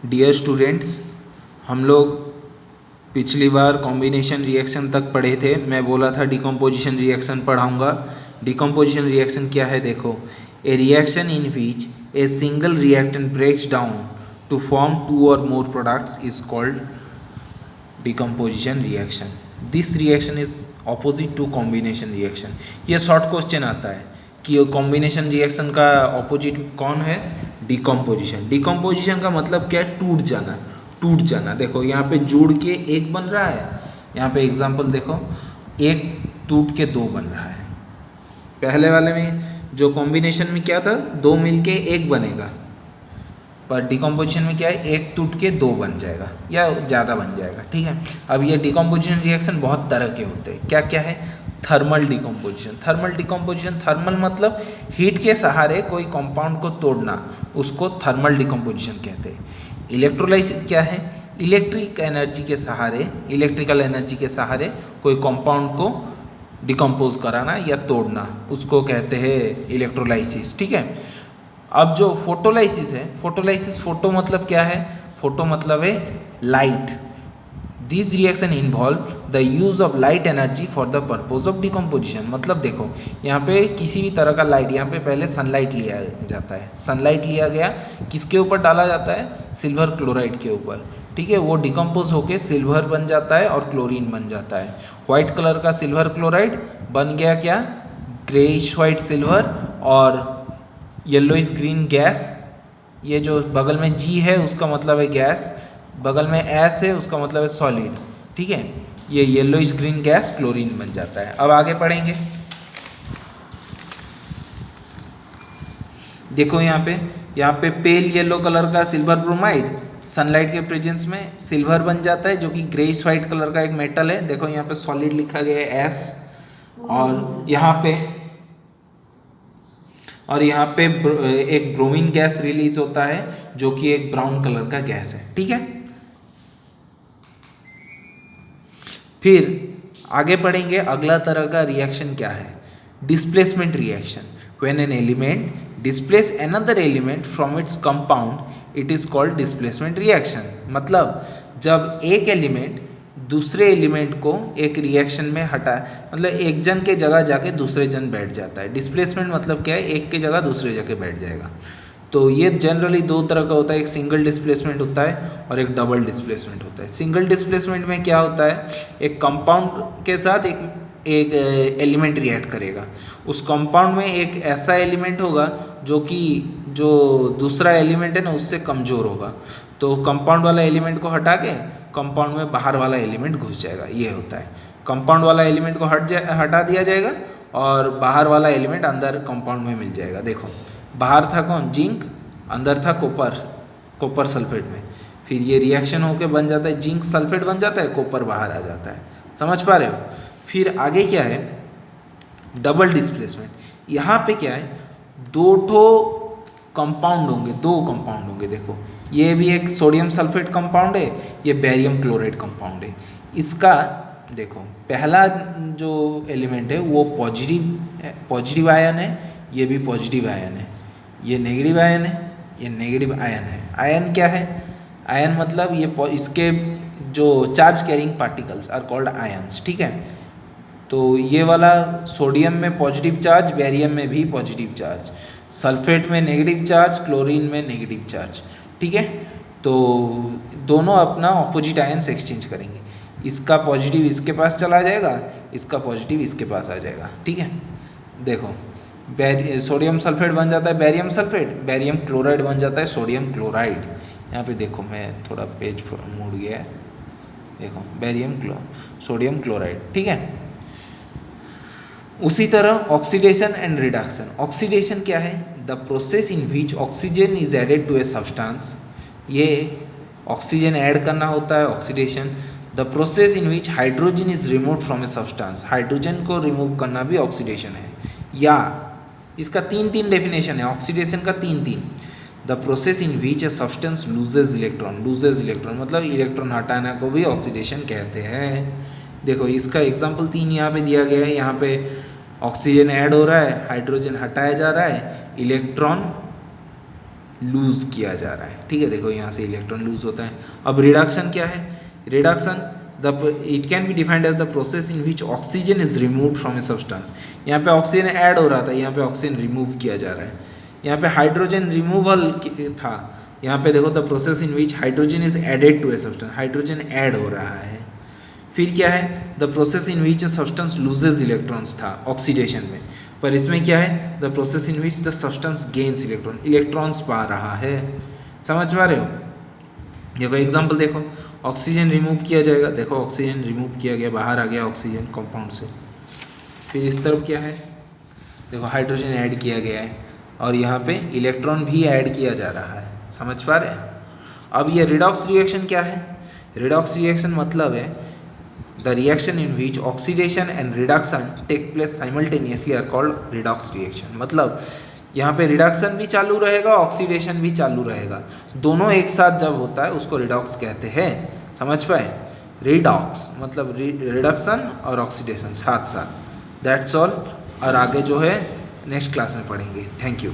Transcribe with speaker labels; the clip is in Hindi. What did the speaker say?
Speaker 1: डियर स्टूडेंट्स, हम लोग पिछली बार कॉम्बिनेशन रिएक्शन तक पढ़े थे। मैं बोला था डिकम्पोजिशन रिएक्शन पढ़ाऊंगा। डिकम्पोजिशन रिएक्शन क्या है देखो, a reaction in which a single reactant breaks down to form two or more products is called decomposition reaction. This reaction is opposite to combination reaction. ये शॉर्ट क्वेश्चन आता है कि कॉम्बिनेशन रिएक्शन का ऑपोजिट कौन है, डिकम्पोजिशन। डिकम्पोजिशन का मतलब क्या है, टूट जाना। टूट जाना देखो यहाँ पे जुड़ के एक बन रहा है, यहाँ पे एग्जांपल देखो, एक टूट के दो बन रहा है। पहले वाले में जो कॉम्बिनेशन में क्या था, दो मिलके एक बनेगा, पर डिकम्पोजिशन में क्या है, एक टूट के दो बन जाएगा या ज़्यादा बन जाएगा। ठीक है, अब ये डिकम्पोजिशन रिएक्शन बहुत तरह के होते हैं। क्या क्या है, thermal decomposition. Thermal decomposition, thermal मतलब हीट के सहारे कोई कंपाउंड को तोड़ना, उसको थर्मल डिकम्पोजिशन कहते हैं। इलेक्ट्रोलाइसिस क्या है, इलेक्ट्रिक एनर्जी के सहारे, इलेक्ट्रिकल एनर्जी के सहारे कोई कंपाउंड को डिकम्पोज कराना या तोड़ना, उसको कहते हैं इलेक्ट्रोलाइसिस। ठीक है, अब जो फोटोलाइसिस है, फोटोलाइसिस, फोटो मतलब क्या है, फोटो मतलब है light. This reaction involve the use of light energy for the purpose of decomposition. मतलब देखो यहाँ पे किसी भी तरह का लाइट, यहाँ पे पहले सनलाइट लिया जाता है। सनलाइट लिया गया, किसके ऊपर डाला जाता है, सिल्वर क्लोराइड के ऊपर। ठीक है, वो डिकम्पोज होके सिल्वर बन जाता है और क्लोरीन बन जाता है। व्हाइट कलर का सिल्वर क्लोराइड बन गया क्या, ग्रेइश वाइट सिल्वर, और येलोइश ग्रीन गैस। ये जो बगल में जी है उसका मतलब है गैस, बगल में एस है उसका मतलब है सॉलिड। ठीक है, ये येलोइश ग्रीन गैस क्लोरीन बन जाता है। अब आगे पढ़ेंगे, देखो यहाँ पे पेल येलो कलर का सिल्वर ब्रोमाइड सनलाइट के प्रेजेंस में सिल्वर बन जाता है, जो कि ग्रेइश वाइट कलर का एक मेटल है। देखो यहाँ पे सॉलिड लिखा गया है एस, और यहाँ पे एक ब्रोमीन गैस रिलीज होता है, जो कि एक ब्राउन कलर का गैस है। ठीक है, फिर आगे पढ़ेंगे अगला तरह का रिएक्शन क्या है, displacement reaction. When an element displace another element from its compound it is called displacement reaction. मतलब जब एक एलिमेंट दूसरे एलिमेंट को एक रिएक्शन में हटा, मतलब एक जन के जगह जाके दूसरे जन बैठ जाता है। डिस्प्लेसमेंट मतलब क्या है, एक के जगह दूसरे जगह बैठ जाएगा। तो ये जनरली दो तरह का होता है, एक सिंगल डिस्प्लेसमेंट होता है और एक डबल डिस्प्लेसमेंट होता है। सिंगल डिस्प्लेसमेंट में क्या होता है, एक कंपाउंड के साथ एक एलिमेंट रिएक्ट करेगा। उस कंपाउंड में एक ऐसा एलिमेंट होगा जो दूसरा एलिमेंट है ना उससे कमज़ोर होगा, तो कंपाउंड वाला एलिमेंट को हटा के कंपाउंड में बाहर वाला एलिमेंट घुस जाएगा। ये होता है, कंपाउंड वाला एलिमेंट को हटा दिया जाएगा और बाहर वाला एलिमेंट अंदर कंपाउंड में मिल जाएगा। देखो बाहर था कौन, जिंक, अंदर था कॉपर सल्फेट में। फिर ये रिएक्शन होके बन जाता है, जिंक सल्फेट बन जाता है, कॉपर बाहर आ जाता है। समझ पा रहे हो। फिर आगे क्या है, डबल डिस्प्लेसमेंट। यहाँ पे क्या है, दो कंपाउंड होंगे। देखो ये भी एक सोडियम सल्फेट कंपाउंड है, ये बेरियम क्लोराइड कंपाउंड है। इसका देखो पहला जो एलिमेंट है वो पॉजिटिव आयन है, ये भी पॉजिटिव आयन है, ये नेगेटिव आयन है, ये नेगेटिव आयन है। आयन क्या है, आयन मतलब ये इसके जो charge carrying particles are called ions. ठीक है, तो ये वाला सोडियम में पॉजिटिव चार्ज, बेरियम में भी पॉजिटिव चार्ज, सल्फेट में नेगेटिव चार्ज, क्लोरीन में नेगेटिव चार्ज। ठीक है, तो दोनों अपना ऑपोजिट आयन्स एक्सचेंज करेंगे। इसका पॉजिटिव इसके पास चला जाएगा, इसका पॉजिटिव इसके पास आ जाएगा। ठीक है, देखो सोडियम सल्फेट बन जाता है बेरियम सल्फेट, बेरियम क्लोराइड बन जाता है सोडियम क्लोराइड। यहाँ पे देखो मैं थोड़ा पेज मुड़ गया है, देखो सोडियम क्लोराइड। ठीक है, उसी तरह ऑक्सीडेशन एंड रिडक्शन। ऑक्सीडेशन क्या है, the process in which oxygen is added to a substance. ये ऑक्सीजन ऐड करना होता है oxidation. The process in which hydrogen is remove from a substance, hydrogen को रिमूव करना भी ऑक्सीडेशन है। या इसका तीन डेफिनेशन है ऑक्सीडेशन का, तीन। The process in which a substance loses electron मतलब इलेक्ट्रॉन हटाना को भी ऑक्सीडेशन कहते हैं। देखो इसका एग्जाम्पल 3 यहाँ पे दिया गया है। यहाँ पे ऑक्सीजन ऐड हो रहा है, हाइड्रोजन हटाया जा रहा है, इलेक्ट्रॉन लूज़ किया जा रहा है। ठीक है, देखो यहाँ से इलेक्ट्रॉन लूज होता है। अब रिडक्शन क्या है? Reduction it can be defined as the process in which oxygen is removed from a substance. यहाँ पे ऑक्सीजन ऐड हो रहा था, यहाँ पे ऑक्सीजन रिमूव किया जा रहा है। यहाँ पे हाइड्रोजन रिमूवल था, यहाँ पे देखो the process in which hydrogen is added to a substance, hydrogen add हो रहा है। फिर क्या है? The process in which substance loses electrons था ऑक्सीडेशन में, पर इसमें क्या है? The process in which the substance gains electron, electrons पा रहा है। समझ पा रहे हो? देखो एग्जांपल देखो, ऑक्सीजन रिमूव किया जाएगा, देखो ऑक्सीजन रिमूव किया गया, बाहर आ गया ऑक्सीजन कंपाउंड से। फिर इस तरफ क्या है? देखो हाइड्रोजन ऐड किया गया है और यहाँ पे इलेक्ट्रॉन भी ऐड किया जा रहा है। समझ पा रहे हैं? अब ये रिडॉक्स रिएक्शन क्या है? रिडॉक्स रिएक्शन मतलब है the reaction in which oxidation and reduction take place simultaneously are called redox reaction. मतलब यहाँ पे रिडक्शन भी चालू रहेगा, ऑक्सीडेशन भी चालू रहेगा, दोनों एक साथ जब होता है उसको रिडॉक्स कहते हैं। समझ पाए? रिडॉक्स मतलब रिडक्शन और ऑक्सीडेशन साथ साथ, दैट्स ऑल। और आगे जो है नेक्स्ट क्लास में पढ़ेंगे। Thank you.